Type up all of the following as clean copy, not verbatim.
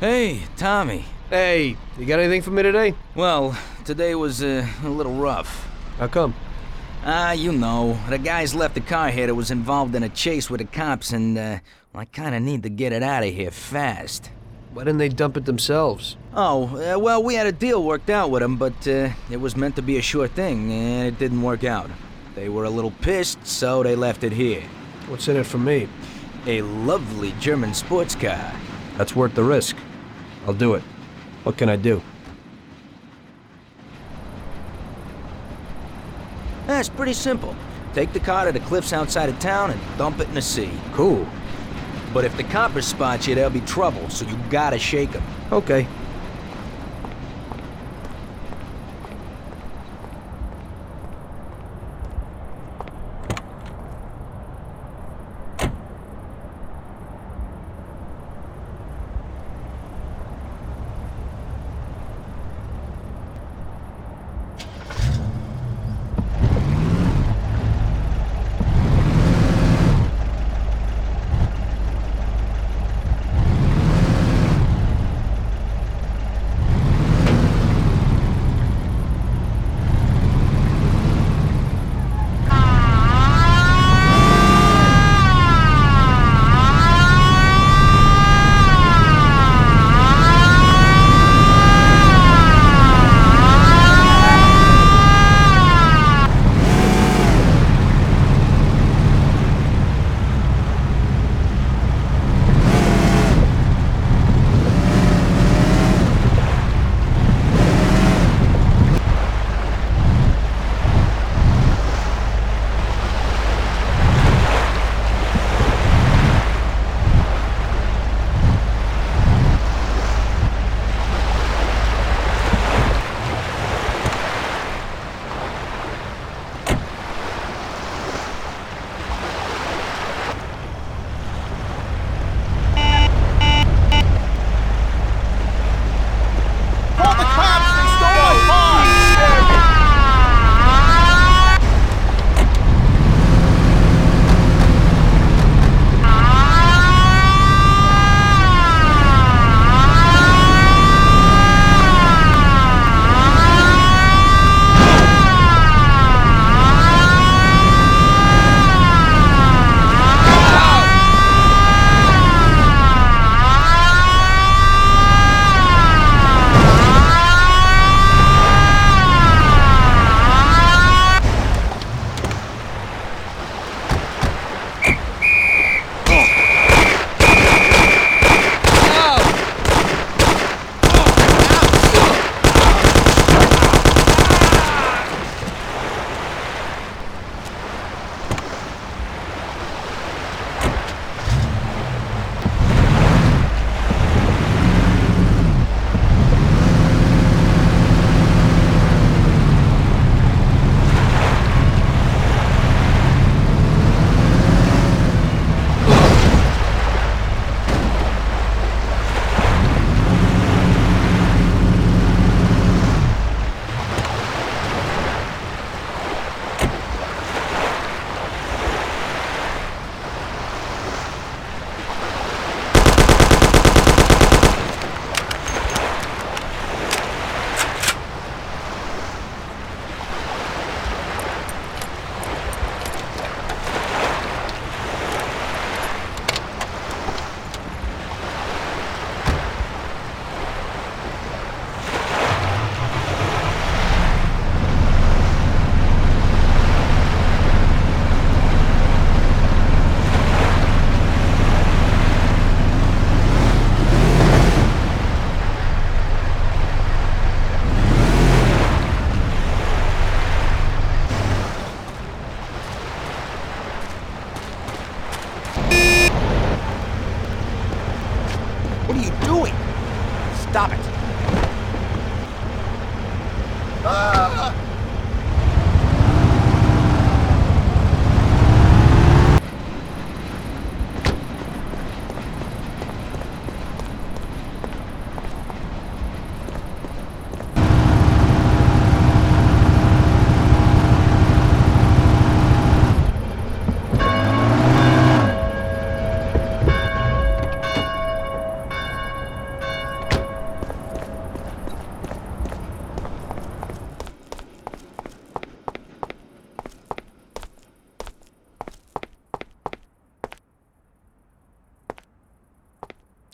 Hey, Tommy. Hey, you got anything for me today? Well, today was a little rough. How come? You know, the guys left the car here that was involved in a chase with the cops, and, I kinda need to get it out of here fast. Why didn't they dump it themselves? Oh, well, we had a deal worked out with them, but, it was meant to be a sure thing, and it didn't work out. They were a little pissed, so they left it here. What's in it for me? A lovely German sports car. That's worth the risk. I'll do it. What can I do? It's pretty simple. Take the car to the cliffs outside of town and dump it in the sea. Cool. But if the coppers spot you, there'll be trouble, so you gotta shake them. Okay.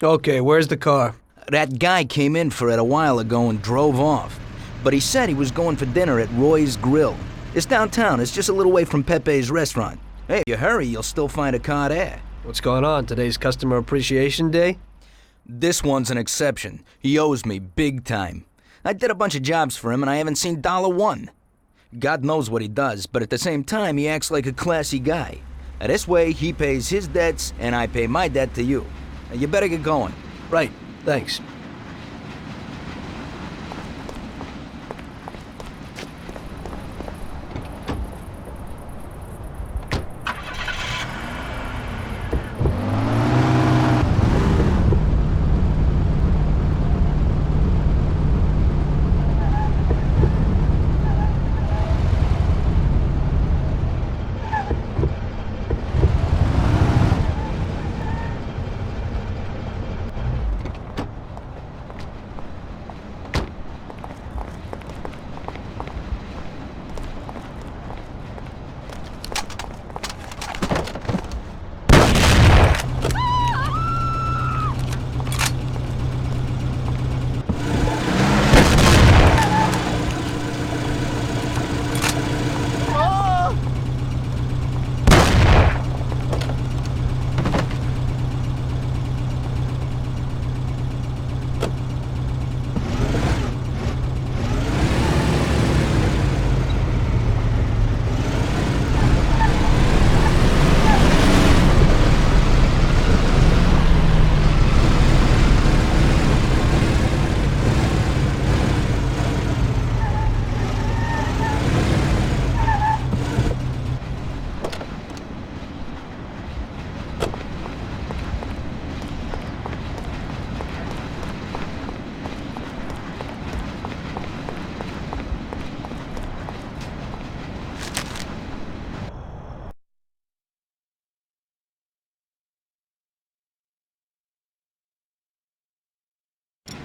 Okay, where's the car? That guy came in for it a while ago and drove off. But he said he was going for dinner at Roy's Grill. It's downtown. It's just a little way from Pepe's restaurant. Hey, if you hurry, you'll still find a car there. What's going on? Today's Customer Appreciation Day? This one's an exception. He owes me big time. I did a bunch of jobs for him and I haven't seen $1. God knows what he does, but at the same time, he acts like a classy guy. This way, he pays his debts and I pay my debt to you. You better get going. Right, thanks.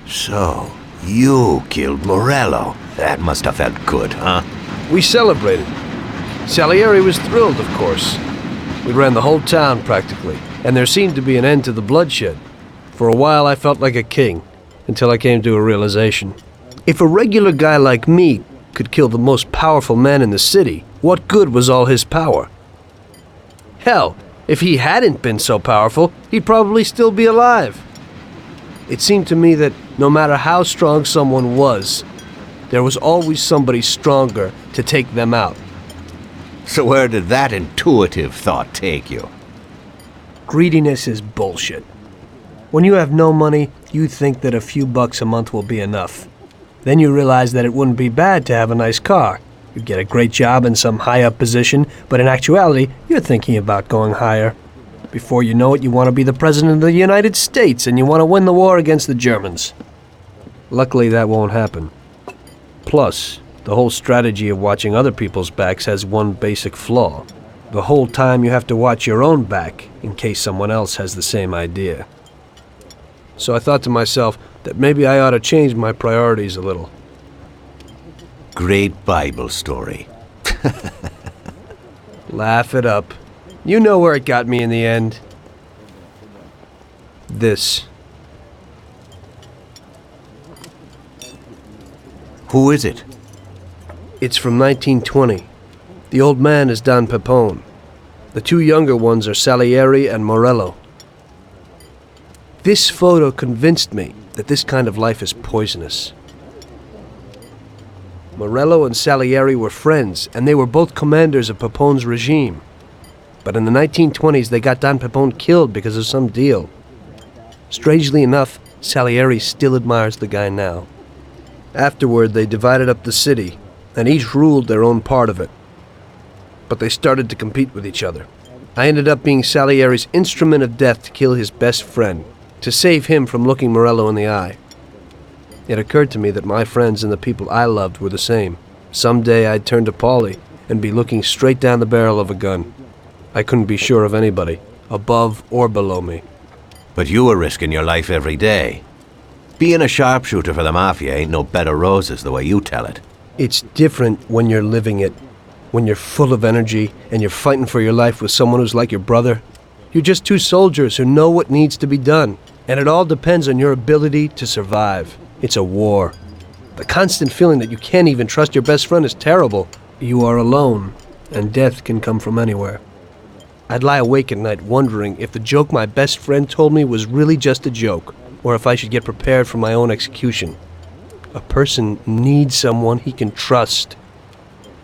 So, you killed Morello. That must have felt good, huh? We celebrated. Salieri was thrilled, of course. We ran the whole town, practically, and there seemed to be an end to the bloodshed. For a while, I felt like a king, until I came to a realization. If a regular guy like me could kill the most powerful man in the city, what good was all his power? Hell, if he hadn't been so powerful, he'd probably still be alive. It seemed to me that no matter how strong someone was, there was always somebody stronger to take them out. So where did that intuitive thought take you? Greediness is bullshit. When you have no money, you think that a few bucks a month will be enough. Then you realize that it wouldn't be bad to have a nice car. You'd get a great job in some high-up position, but in actuality, you're thinking about going higher. Before you know it, you want to be the President of the United States, and you want to win the war against the Germans. Luckily, that won't happen. Plus, the whole strategy of watching other people's backs has one basic flaw. The whole time you have to watch your own back, in case someone else has the same idea. So I thought to myself that maybe I ought to change my priorities a little. Great Bible story. Laugh it up. You know where it got me in the end. This. Who is it? It's from 1920. The old man is Don Pepone. The two younger ones are Salieri and Morello. This photo convinced me that this kind of life is poisonous. Morello and Salieri were friends, and they were both commanders of Pepone's regime. But in the 1920s, they got Don Pepone killed because of some deal. Strangely enough, Salieri still admires the guy now. Afterward, they divided up the city, and each ruled their own part of it. But they started to compete with each other. I ended up being Salieri's instrument of death to kill his best friend, to save him from looking Morello in the eye. It occurred to me that my friends and the people I loved were the same. Someday I'd turn to Paulie and be looking straight down the barrel of a gun. I couldn't be sure of anybody, above or below me. But you were risking your life every day. Being a sharpshooter for the Mafia ain't no bed of roses the way you tell it. It's different when you're living it. When you're full of energy and you're fighting for your life with someone who's like your brother. You're just two soldiers who know what needs to be done. And it all depends on your ability to survive. It's a war. The constant feeling that you can't even trust your best friend is terrible. You are alone, and death can come from anywhere. I'd lie awake at night wondering if the joke my best friend told me was really just a joke, or if I should get prepared for my own execution. A person needs someone he can trust.